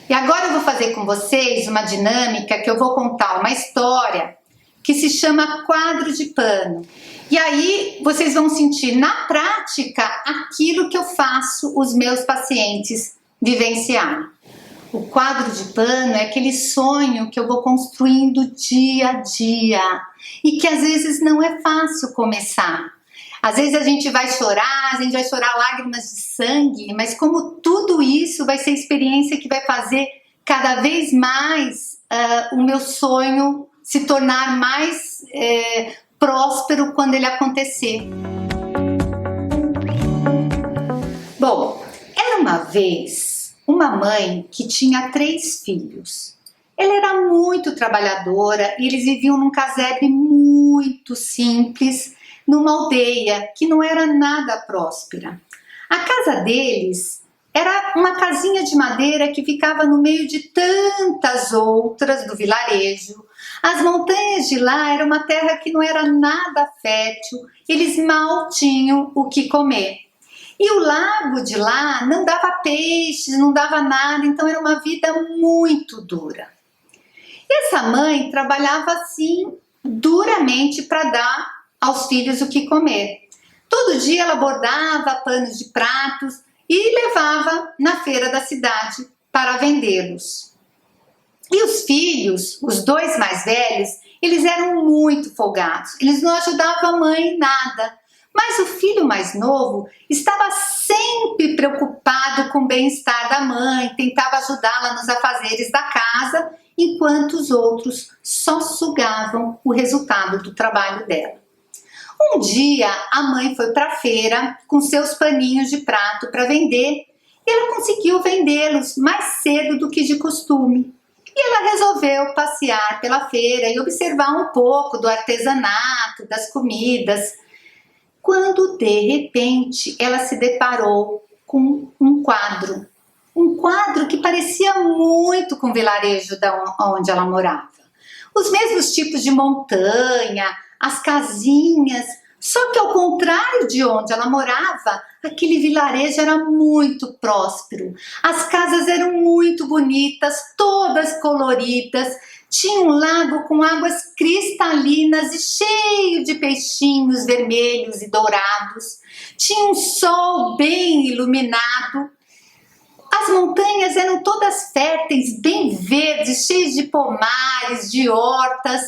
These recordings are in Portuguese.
E agora eu vou fazer com vocês uma dinâmica que eu vou contar uma história que se chama quadro de pano. E aí vocês vão sentir na prática aquilo que eu faço os meus pacientes vivenciarem. O quadro de pano é aquele sonho que eu vou construindo dia a dia e que às vezes não é fácil começar. Às vezes a gente vai chorar lágrimas de sangue, mas como tudo isso vai ser experiência que vai fazer cada vez mais o meu sonho se tornar mais próspero quando ele acontecer. Bom, era uma vez uma mãe que tinha 3 filhos. Ela era muito trabalhadora e eles viviam num casebre muito simples, numa aldeia que não era nada próspera. A casa deles era uma casinha de madeira que ficava no meio de tantas outras do vilarejo. As montanhas de lá eram uma terra que não era nada fértil, eles mal tinham o que comer. E o lago de lá não dava peixes, não dava nada, então era uma vida muito dura. E essa mãe trabalhava assim duramente para dar aos filhos o que comer. Todo dia ela bordava panos de pratos e levava na feira da cidade para vendê-los. E os filhos, os 2 mais velhos, eles eram muito folgados, eles não ajudavam a mãe em nada. Mas o filho mais novo estava sempre preocupado com o bem-estar da mãe, tentava ajudá-la nos afazeres da casa, enquanto os outros só sugavam o resultado do trabalho dela. Um dia a mãe foi para a feira com seus paninhos de prato para vender e ela conseguiu vendê-los mais cedo do que de costume. E ela resolveu passear pela feira e observar um pouco do artesanato, das comidas, quando de repente ela se deparou com um quadro que parecia muito com o vilarejo onde ela morava. Os mesmos tipos de montanha, as casinhas, só que ao contrário de onde ela morava, aquele vilarejo era muito próspero. As casas eram muito bonitas, todas coloridas, tinha um lago com águas cristalinas e cheio de peixinhos vermelhos e dourados, tinha um sol bem iluminado. As montanhas eram todas férteis, bem verdes, cheias de pomares, de hortas.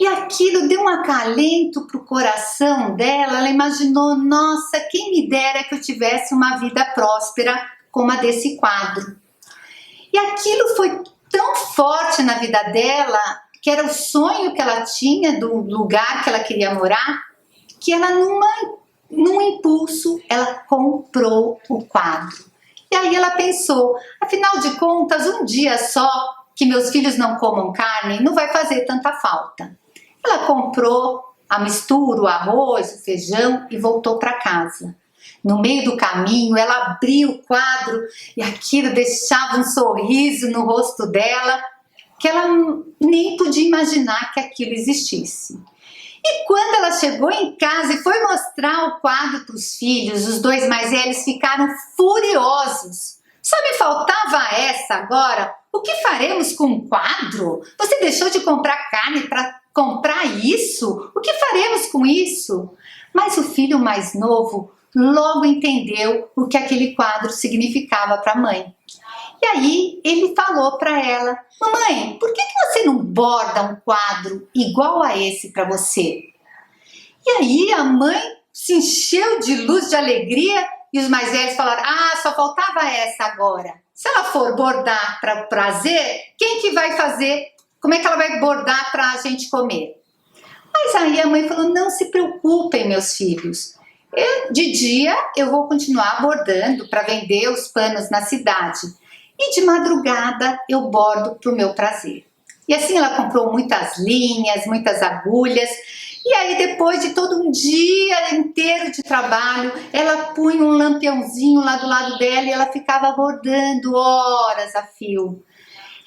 E aquilo deu um acalento para o coração dela. Ela imaginou, nossa, quem me dera que eu tivesse uma vida próspera como a desse quadro. E aquilo foi tão forte na vida dela, que era o sonho que ela tinha do lugar que ela queria morar, que ela num impulso, ela comprou o quadro. E aí ela pensou, afinal de contas, um dia só que meus filhos não comam carne não vai fazer tanta falta. Ela comprou a mistura, o arroz, o feijão e voltou para casa. No meio do caminho, ela abriu o quadro e aquilo deixava um sorriso no rosto dela, que ela nem podia imaginar que aquilo existisse. E quando ela chegou em casa e foi mostrar o quadro para os filhos, os 2 mais velhos ficaram furiosos. Só me faltava essa agora. O que faremos com um quadro? Você deixou de comprar carne para comprar isso? O que faremos com isso? Mas o filho mais novo logo entendeu o que aquele quadro significava para a mãe. E aí ele falou para ela, mamãe, por que você não borda um quadro igual a esse para você? E aí a mãe se encheu de luz, de alegria, e os mais velhos falaram, só faltava essa agora. Se ela for bordar para prazer, quem que vai fazer? Como é que ela vai bordar para a gente comer? Mas aí a mãe falou, não se preocupem, meus filhos. De dia eu vou continuar bordando para vender os panos na cidade. E de madrugada eu bordo para o meu prazer. E assim ela comprou muitas linhas, muitas agulhas. E aí depois de todo um dia inteiro de trabalho, ela punha um lampiãozinho lá do lado dela e ela ficava bordando horas a fio.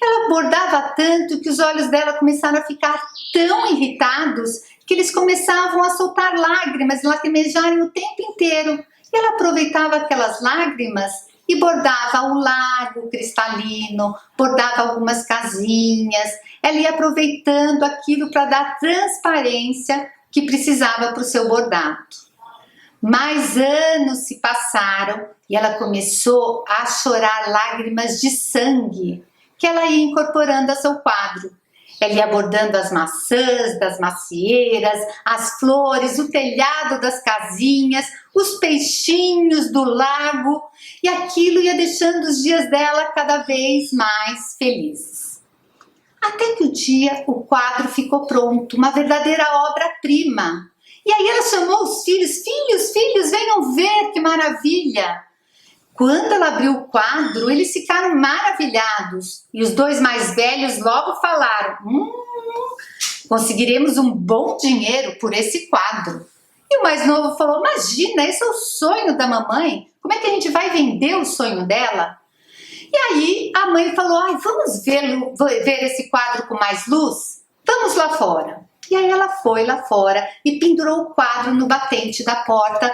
Ela bordava tanto que os olhos dela começaram a ficar tão irritados que eles começavam a soltar lágrimas, lacrimejarem o tempo inteiro. E ela aproveitava aquelas lágrimas e bordava o lago cristalino, bordava algumas casinhas. Ela ia aproveitando aquilo para dar transparência que precisava para o seu bordado. Mais anos se passaram e ela começou a chorar lágrimas de sangue que ela ia incorporando a seu quadro. Ela ia bordando as maçãs das macieiras, as flores, o telhado das casinhas, os peixinhos do lago, e aquilo ia deixando os dias dela cada vez mais felizes. Até que o dia o quadro ficou pronto, uma verdadeira obra-prima. E aí ela chamou os filhos: filhos, venham ver que maravilha! Quando ela abriu o quadro, eles ficaram maravilhados. E os dois mais velhos logo falaram: conseguiremos um bom dinheiro por esse quadro. E o mais novo falou: imagina, esse é o sonho da mamãe. Como é que a gente vai vender o sonho dela? E aí a mãe falou: ai, vamos ver esse quadro com mais luz? Vamos lá fora. E aí ela foi lá fora e pendurou o quadro no batente da porta.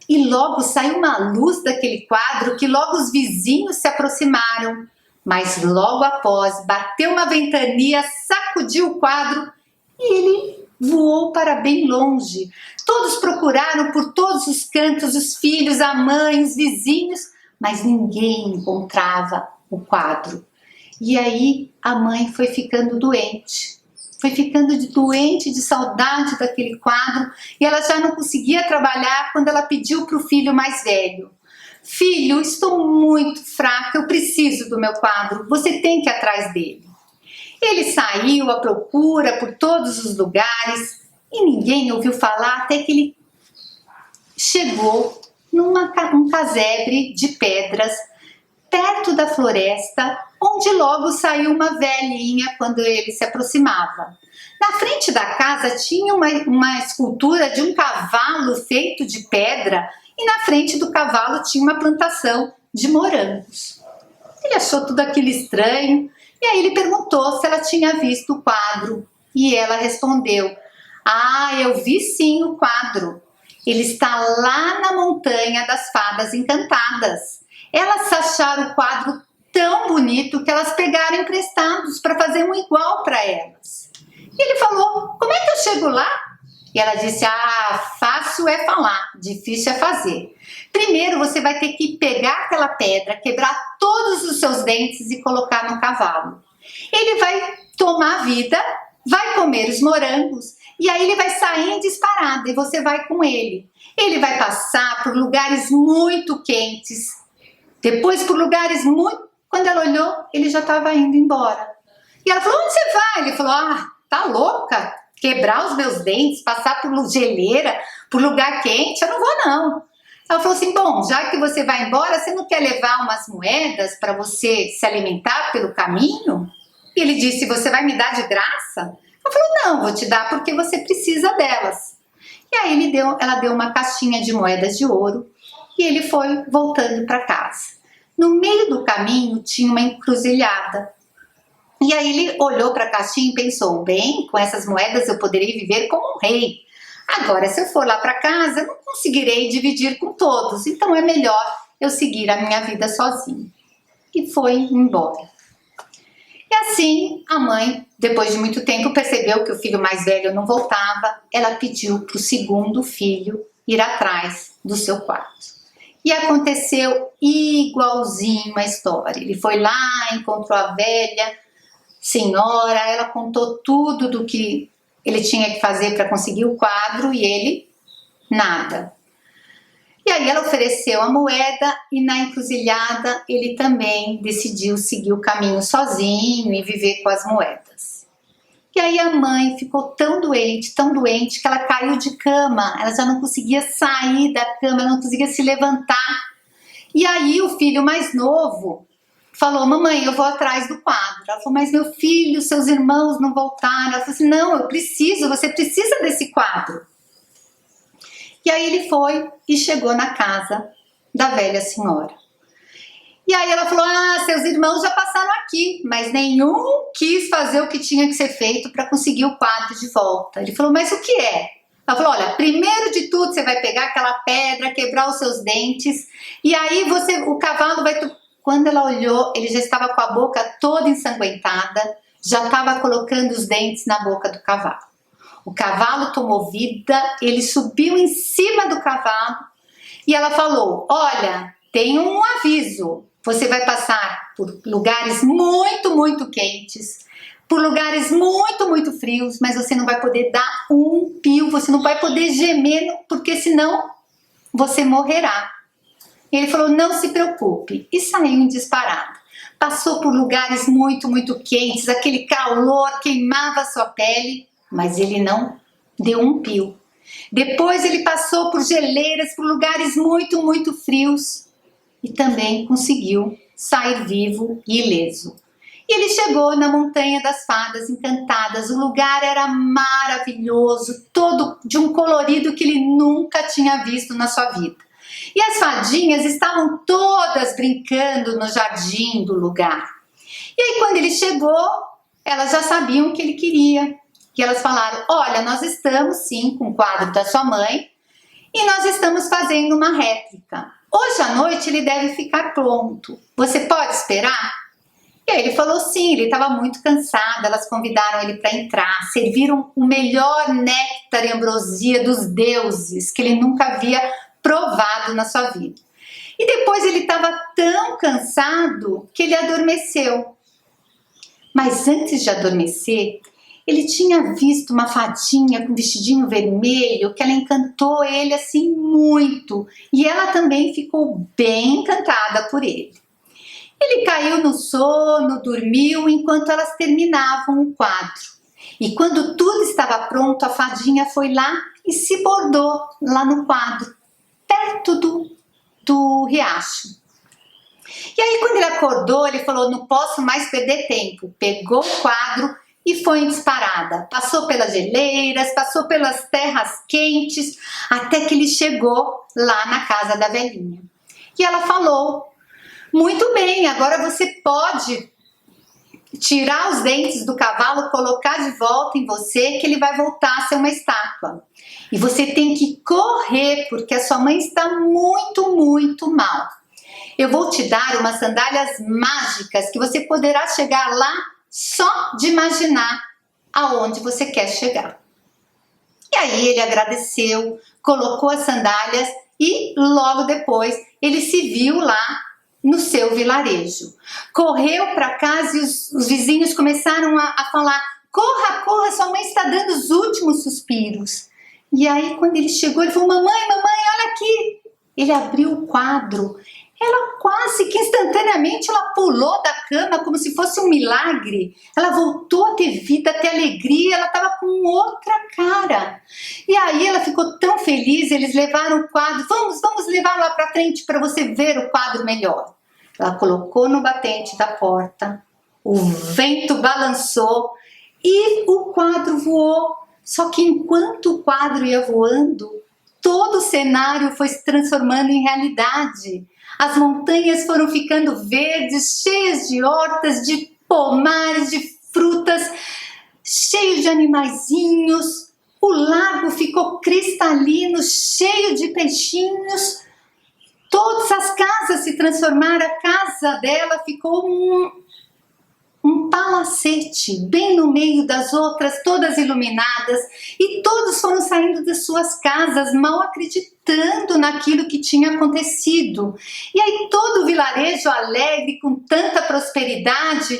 E logo saiu uma luz daquele quadro que logo os vizinhos se aproximaram. Mas logo após, bateu uma ventania, sacudiu o quadro e ele voou para bem longe. Todos procuraram por todos os cantos, os filhos, a mãe, os vizinhos, mas ninguém encontrava o quadro. E aí a mãe foi ficando doente. Foi ficando doente de saudade daquele quadro e ela já não conseguia trabalhar quando ela pediu para o filho mais velho: filho, estou muito fraca, eu preciso do meu quadro, você tem que ir atrás dele. Ele saiu à procura por todos os lugares e ninguém ouviu falar até que ele chegou num casebre de pedras perto da floresta, onde logo saiu uma velhinha quando ele se aproximava. Na frente da casa tinha uma escultura de um cavalo feito de pedra e na frente do cavalo tinha uma plantação de morangos. Ele achou tudo aquilo estranho e aí ele perguntou se ela tinha visto o quadro e ela respondeu: ah, eu vi sim o quadro. Ele está lá na montanha das fadas encantadas. Elas acharam o quadro tão bonito que elas pegaram emprestados para fazer um igual para elas. E ele falou: como é que eu chego lá? E ela disse: ah, fácil é falar, difícil é fazer. Primeiro você vai ter que pegar aquela pedra, quebrar todos os seus dentes e colocar no cavalo. Ele vai tomar vida, vai comer os morangos e aí ele vai sair disparado e você vai com ele. Ele vai passar por lugares muito quentes, depois por lugares muito... Quando ela olhou, ele já estava indo embora. E ela falou: onde você vai? Ele falou: ah, tá louca? Quebrar os meus dentes, passar por geleira, por lugar quente? Eu não vou não. Ela falou assim: bom, já que você vai embora, você não quer levar umas moedas para você se alimentar pelo caminho? E ele disse: você vai me dar de graça? Ela falou: não, vou te dar porque você precisa delas. E aí ela deu uma caixinha de moedas de ouro e ele foi voltando para casa. No meio do caminho tinha uma encruzilhada. E aí ele olhou para a caixinha e pensou: bem, com essas moedas eu poderei viver como um rei. Agora, se eu for lá para casa, não conseguirei dividir com todos, então é melhor eu seguir a minha vida sozinho. E foi embora. E assim, a mãe, depois de muito tempo, percebeu que o filho mais velho não voltava. Ela pediu para o segundo filho ir atrás do seu quarto. E aconteceu igualzinho a história. Ele foi lá, encontrou a velha senhora, ela contou tudo do que ele tinha que fazer para conseguir o quadro e ele, nada. E aí ela ofereceu a moeda e na encruzilhada ele também decidiu seguir o caminho sozinho e viver com as moedas. E aí a mãe ficou tão doente que ela caiu de cama, ela já não conseguia sair da cama, ela não conseguia se levantar. E aí o filho mais novo falou: mamãe, eu vou atrás do quadro. Ela falou: mas meu filho, seus irmãos não voltaram. Ela falou assim: não, você precisa desse quadro. E aí ele foi e chegou na casa da velha senhora. E aí ela falou: ah, seus irmãos já passaram aqui, mas nenhum quis fazer o que tinha que ser feito para conseguir o quadro de volta. Ele falou: mas o que é? Ela Ela falou, olha, primeiro de tudo você vai pegar aquela pedra, quebrar os seus dentes, e aí o cavalo vai... Quando ela olhou, ele já estava com a boca toda ensanguentada, já estava colocando os dentes na boca do cavalo. O cavalo tomou vida, ele subiu em cima do cavalo e ela falou, olha, tem um aviso, você vai passar por lugares muito, muito quentes, por lugares muito, muito frios, mas você não vai poder dar um pio, você não vai poder gemer, porque senão você morrerá. E ele falou, não se preocupe, e saiu em disparada. Passou por lugares muito, muito quentes, aquele calor queimava a sua pele, mas ele não deu um pio. Depois ele passou por geleiras, por lugares muito, muito frios, e também conseguiu sair vivo e ileso. E ele chegou na Montanha das Fadas Encantadas, o lugar era maravilhoso, todo de um colorido que ele nunca tinha visto na sua vida. E as fadinhas estavam todas brincando no jardim do lugar. E aí quando ele chegou, elas já sabiam o que ele queria. E elas falaram, olha, nós estamos sim com o quadro da sua mãe e nós estamos fazendo uma réplica. Hoje à noite ele deve ficar pronto. Você pode esperar? E aí ele falou sim, ele estava muito cansado, elas convidaram ele para entrar, serviram o melhor néctar e ambrosia dos deuses que ele nunca havia provado na sua vida. E depois ele estava tão cansado que ele adormeceu. Mas antes de adormecer, ele tinha visto uma fadinha com um vestidinho vermelho que ela encantou ele assim muito. E ela também ficou bem encantada por ele. Ele caiu no sono, dormiu enquanto elas terminavam o quadro. E quando tudo estava pronto, a fadinha foi lá e se bordou lá no quadro, perto do riacho. E aí quando ele acordou, ele falou, não posso mais perder tempo. Pegou o quadro e foi em disparada. Passou pelas geleiras, passou pelas terras quentes, até que ele chegou lá na casa da velhinha. E ela falou, muito bem, agora você pode tirar os dentes do cavalo, colocar de volta em você, que ele vai voltar a ser uma estátua. E você tem que correr, porque a sua mãe está muito, muito mal. Eu vou te dar umas sandálias mágicas que você poderá chegar lá só de imaginar aonde você quer chegar. E aí ele agradeceu, colocou as sandálias e logo depois ele se viu lá no seu vilarejo. Correu para casa e os vizinhos começaram a falar, corra, corra, sua mãe está dando os últimos suspiros. E aí quando ele chegou, ele falou, mamãe, mamãe, olha aqui. Ele abriu o quadro. Ela quase que instantaneamente ela pulou da cama como se fosse um milagre. Ela voltou a ter vida, a ter alegria, ela estava com outra cara. E aí ela ficou tão feliz, eles levaram o quadro, vamos levar lá para frente para você ver o quadro melhor. Ela colocou no batente da porta, o vento balançou e o quadro voou. Só que enquanto o quadro ia voando, todo o cenário foi se transformando em realidade. As montanhas foram ficando verdes, cheias de hortas, de pomares, de frutas, cheio de animaizinhos. O lago ficou cristalino, cheio de peixinhos. Todas as casas se transformaram, a casa dela ficou um palacete, bem no meio das outras, todas iluminadas, e todos foram saindo das suas casas, mal acreditando naquilo que tinha acontecido. E aí todo o vilarejo alegre, com tanta prosperidade,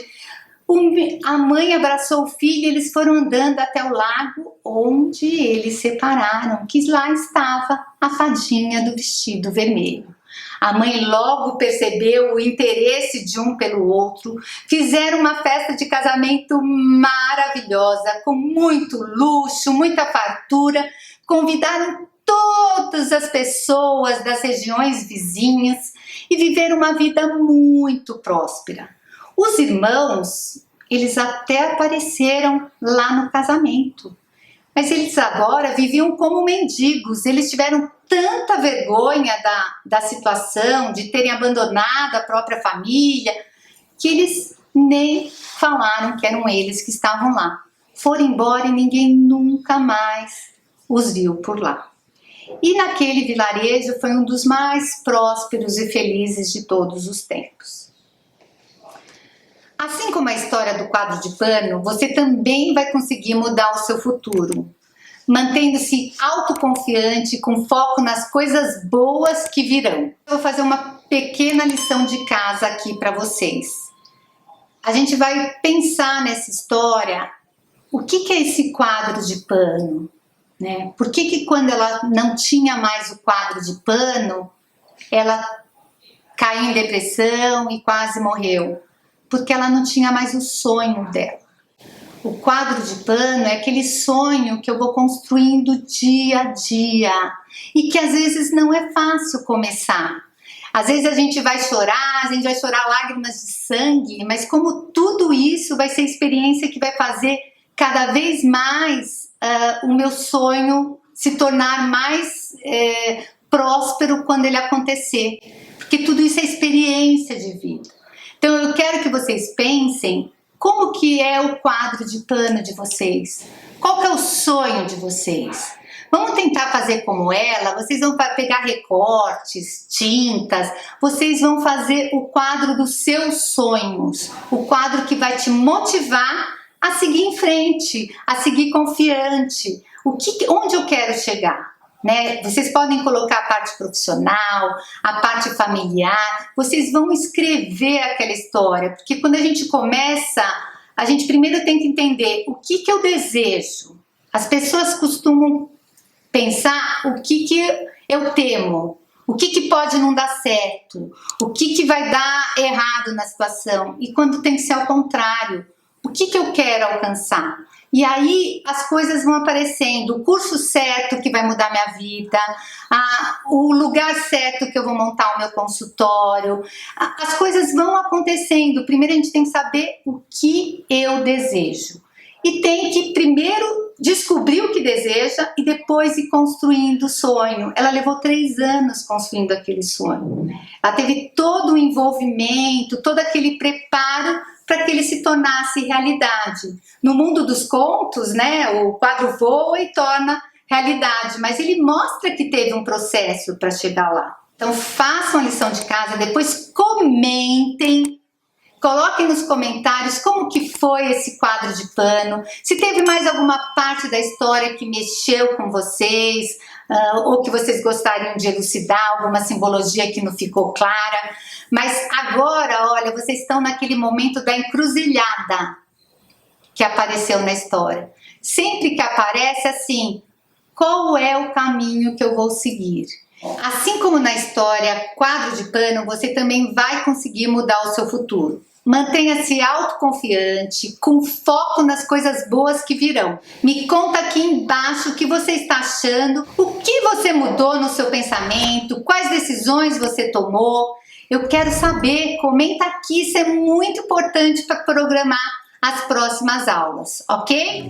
a mãe abraçou o filho e eles foram andando até o lago, onde eles separaram, que lá estava a fadinha do vestido vermelho. A mãe logo percebeu o interesse de um pelo outro, fizeram uma festa de casamento maravilhosa, com muito luxo, muita fartura, convidaram todas as pessoas das regiões vizinhas e viveram uma vida muito próspera. Os irmãos, eles até apareceram lá no casamento, mas eles agora viviam como mendigos, eles tiveram tanta vergonha da situação, de terem abandonado a própria família, que eles nem falaram que eram eles que estavam lá. Foram embora e ninguém nunca mais os viu por lá. E naquele vilarejo foi um dos mais prósperos e felizes de todos os tempos. Assim como a história do quadro de pano, você também vai conseguir mudar o seu futuro, mantendo-se autoconfiante, com foco nas coisas boas que virão. Eu vou fazer uma pequena lição de casa aqui para vocês. A gente vai pensar nessa história, o que é esse quadro de pano? Né? Por que quando ela não tinha mais o quadro de pano, ela caiu em depressão e quase morreu? Porque ela não tinha mais o sonho dela. O quadro de pano é aquele sonho que eu vou construindo dia a dia e que às vezes não é fácil começar. Às vezes a gente vai chorar lágrimas de sangue, mas como tudo isso vai ser experiência que vai fazer cada vez mais o meu sonho se tornar mais próspero quando ele acontecer. Porque tudo isso é experiência de vida. Então eu quero que vocês pensem como que é o quadro de pano de vocês. Qual que é o sonho de vocês? Vamos tentar fazer como ela, vocês vão pegar recortes, tintas, vocês vão fazer o quadro dos seus sonhos. O quadro que vai te motivar a seguir em frente, a seguir confiante. Onde eu quero chegar? Né? Vocês podem colocar a parte profissional, a parte familiar, vocês vão escrever aquela história, porque quando a gente começa, a gente primeiro tem que entender o que eu desejo. As pessoas costumam pensar o que eu temo, o que pode não dar certo, o que vai dar errado na situação, e quando tem que ser ao contrário, o que eu quero alcançar. E aí as coisas vão aparecendo, o curso certo que vai mudar minha vida, o lugar certo que eu vou montar o meu consultório, as coisas vão acontecendo. Primeiro a gente tem que saber o que eu desejo. E tem que primeiro descobrir o que deseja e depois ir construindo o sonho. Ela levou 3 anos construindo aquele sonho. Ela teve todo o envolvimento, todo aquele preparo para que ele se tornasse realidade. No mundo dos contos, né, o quadro voa e torna realidade, mas ele mostra que teve um processo para chegar lá. Então façam a lição de casa, depois comentem, coloquem nos comentários como que foi esse quadro de pano, se teve mais alguma parte da história que mexeu com vocês, ou que vocês gostariam de elucidar, alguma simbologia que não ficou clara. Mas agora, olha, vocês estão naquele momento da encruzilhada que apareceu na história. Sempre que aparece assim, qual é o caminho que eu vou seguir? Assim como na história Quadro de Pano, você também vai conseguir mudar o seu futuro. Mantenha-se autoconfiante, com foco nas coisas boas que virão. Me conta aqui embaixo o que você está achando, o que você mudou no seu pensamento, quais decisões você tomou. Eu quero saber, comenta aqui, isso é muito importante para programar as próximas aulas, ok?